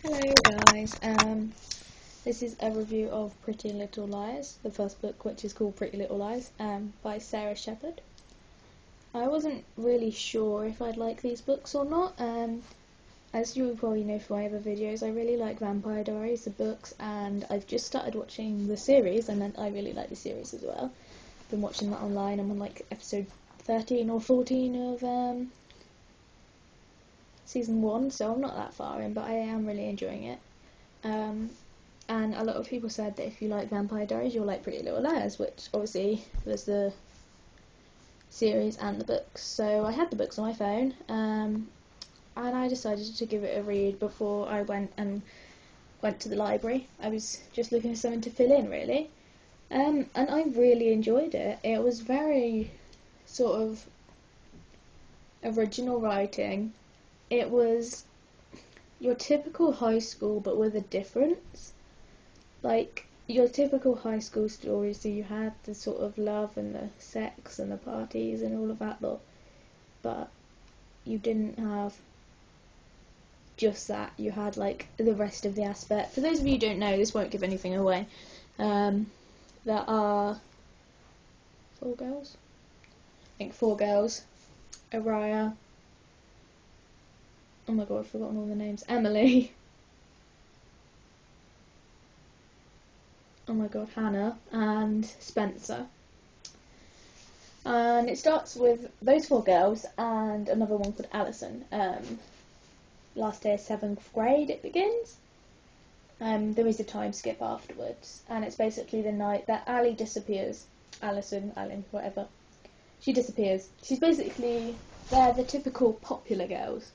Hello guys, this is a review of Pretty Little Liars, the first book, which is called Pretty Little Lies, by Sara Shephard. I wasn't really sure if I'd like these books or not. As you will probably know from my other videos, I really like Vampire Diaries, the books, and I've just started watching the series, and I really like the series as well. I've been watching that online. I'm on like episode 13 or 14 of season 1, so I'm not that far in, but I am really enjoying it. And a lot of people said that if you like Vampire Diaries, you'll like Pretty Little Liars, which obviously was the series and the books. So I had the books on my phone, and I decided to give it a read before I went to the library. I was just looking for something to fill in, really. And I really enjoyed it. It was very sort of original writing. It was your typical high school, but with a difference. Like your typical high school story, so you had the sort of love and the sex and the parties and all of that lot, but you didn't have just that. You had like the rest of the aspect. For those of you who don't know, this won't give anything away. There are 4 girls. I think 4 girls. Araya. Oh my god, I've forgotten all the names. Emily. Oh my god, Hannah and Spencer. And it starts with those 4 girls and another one called Alison. Last day of 7th grade it begins. There is a time skip afterwards, and it's basically the night that Ali disappears. Alison, Alan, whatever. She disappears. She's basically, they're the typical popular girls,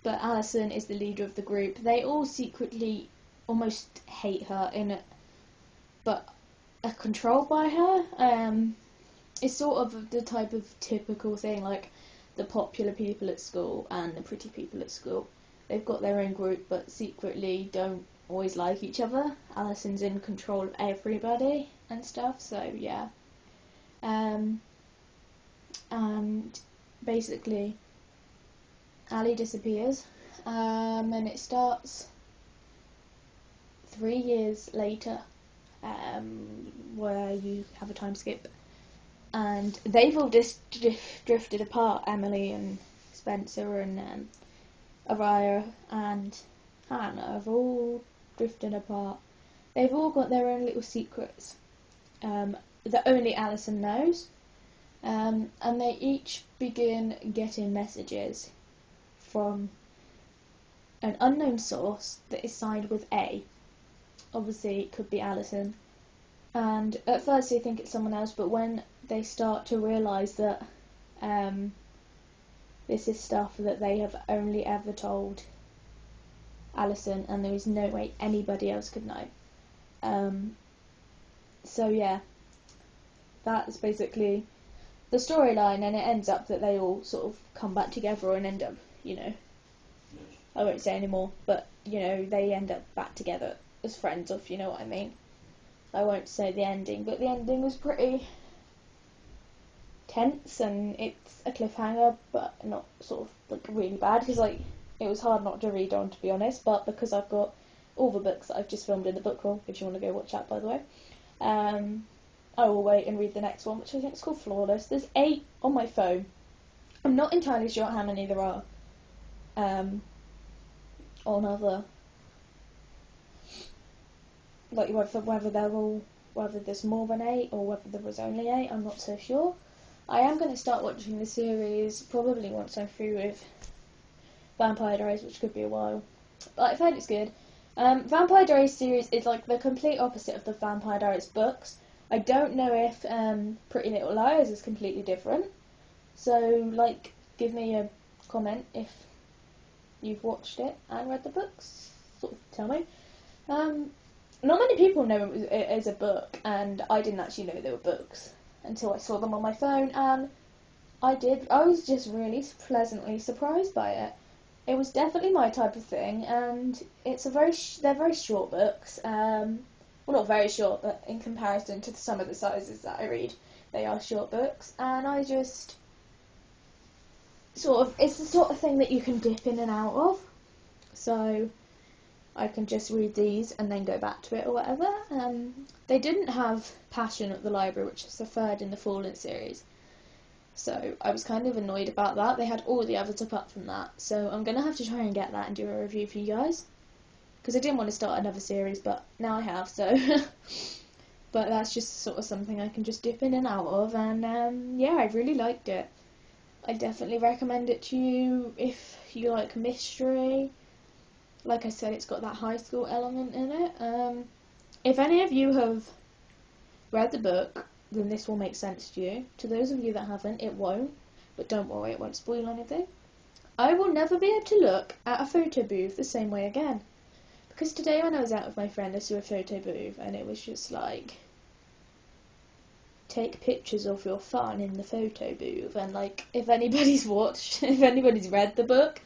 but Alison is the leader of the group. They all secretly almost hate her but are controlled by her. It's sort of the type of typical thing, like the popular people at school and the pretty people at school. They've got their own group, but secretly don't always like each other. Alison's in control of everybody and stuff, so yeah. And basically, Ali disappears, and it starts 3 years later, where you have a time skip. And they've all just drifted apart. Emily and Spencer and Araya and Hannah have all drifted apart. They've all got their own little secrets that only Alison knows. And they each begin getting messages from an unknown source that is signed with A. Obviously, it could be Alison. And at first they think it's someone else, but when they start to realise that this is stuff that they have only ever told Alison, and there is no way anybody else could know. So yeah, that's basically the storyline, and it ends up that they all sort of come back together and end up, I won't say anymore, but, they end up back together as friends, if you know what I mean. I won't say the ending, but the ending was pretty tense, and it's a cliffhanger, but not sort of like really bad, because like it was hard not to read on, to be honest. But because I've got all the books that I've just filmed in the book roll, if you want to go watch that, by the way, I will wait and read the next one, which I think is called Flawless. There's 8 on my phone. I'm not entirely sure how many there are on other, like whether there's more than 8 or whether there was only 8. I'm not so sure. I am going to start watching the series probably once I'm through with Vampire Diaries, which could be a while. But I've heard it's good. Vampire Diaries series is like the complete opposite of the Vampire Diaries books. I don't know if Pretty Little Liars is completely different. So, like, give me a comment if you've watched it and read the books. Sort of tell me. Not many people know it as a book, and I didn't actually know they were books until I saw them on my phone, and I was just really pleasantly surprised by it. It was definitely my type of thing, and they're very short books. Well, not very short, but in comparison to some of the sizes that I read, they are short books, and I just it's the sort of thing that you can dip in and out of. So I can just read these and then go back to it or whatever. They didn't have Passion at the library, which is the third in the Fallen series. So I was kind of annoyed about that. They had all the others apart from that. So I'm going to have to try and get that and do a review for you guys. Because I didn't want to start another series, but now I have, so... But that's just sort of something I can just dip in and out of. And yeah, I really liked it. I definitely recommend it to you if you like mystery. Like I said, it's got that high school element in it. If any of you have read the book, then this will make sense to you. To those of you that haven't, it won't. But don't worry, it won't spoil anything. I will never be able to look at a photo booth the same way again. Because today when I was out with my friend, I saw a photo booth and it was just like, take pictures of your fun in the photo booth. And like, if anybody's watched, if anybody's read the book,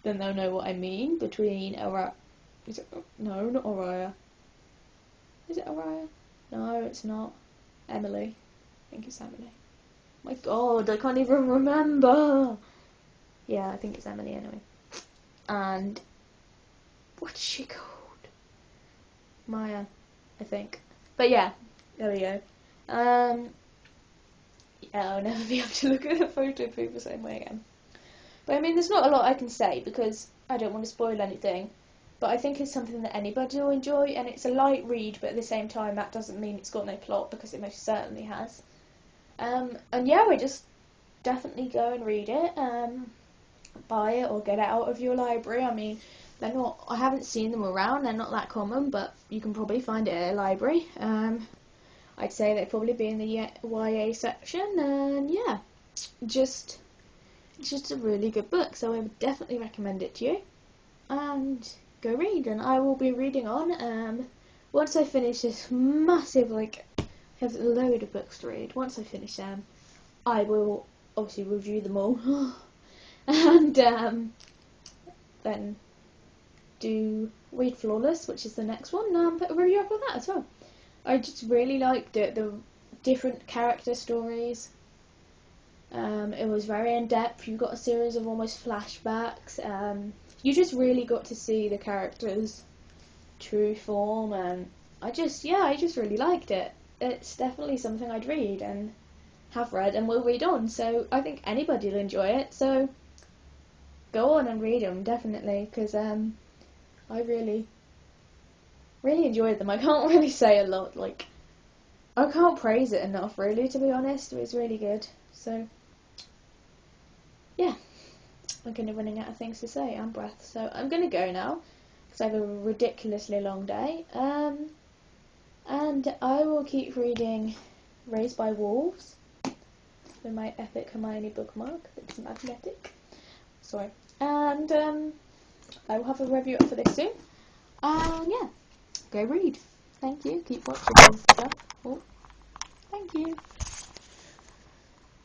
then they'll know what I mean. Between no, not Araya. Is it Araya? No, it's not. Emily. I think it's Emily. My God, I can't even remember. Yeah, I think it's Emily anyway. And what's she called? Maya, I think. But yeah, there we go. Yeah, I'll never be able to look at a photo booth the same way again. But I mean, there's not a lot I can say because I don't want to spoil anything. But I think it's something that anybody will enjoy, and it's a light read, but at the same time that doesn't mean it's got no plot, because it most certainly has. And yeah, I just definitely go and read it, buy it or get it out of your library. I mean, they're not, I haven't seen them around, they're not that common, but you can probably find it at a library. I'd say they'd probably be in the YA section, and yeah, it's just a really good book, so I would definitely recommend it to you. And go read, and I will be reading on. Once I finish this massive, like, I have a load of books to read. Once I finish them, I will obviously review them all, and then do Read Flawless, which is the next one, and put a review up on that as well. I just really liked it, the different character stories. It was very in-depth. You got a series of almost flashbacks. You just really got to see the characters' true form, and I just really liked it. It's definitely something I'd read and have read and will read on, so I think anybody will enjoy it, so go on and read them, definitely, because I really enjoyed them. I can't really say a lot, like, I can't praise it enough, really, to be honest. It was really good, so yeah. I'm kind of running out of things to say and breath, so I'm going to go now because I have a ridiculously long day, and I will keep reading Raised by Wolves with my epic Hermione bookmark that's magnetic, sorry, and I will have a review up for this soon, and yeah, go read. Thank you, keep watching and stuff. Oh, thank you.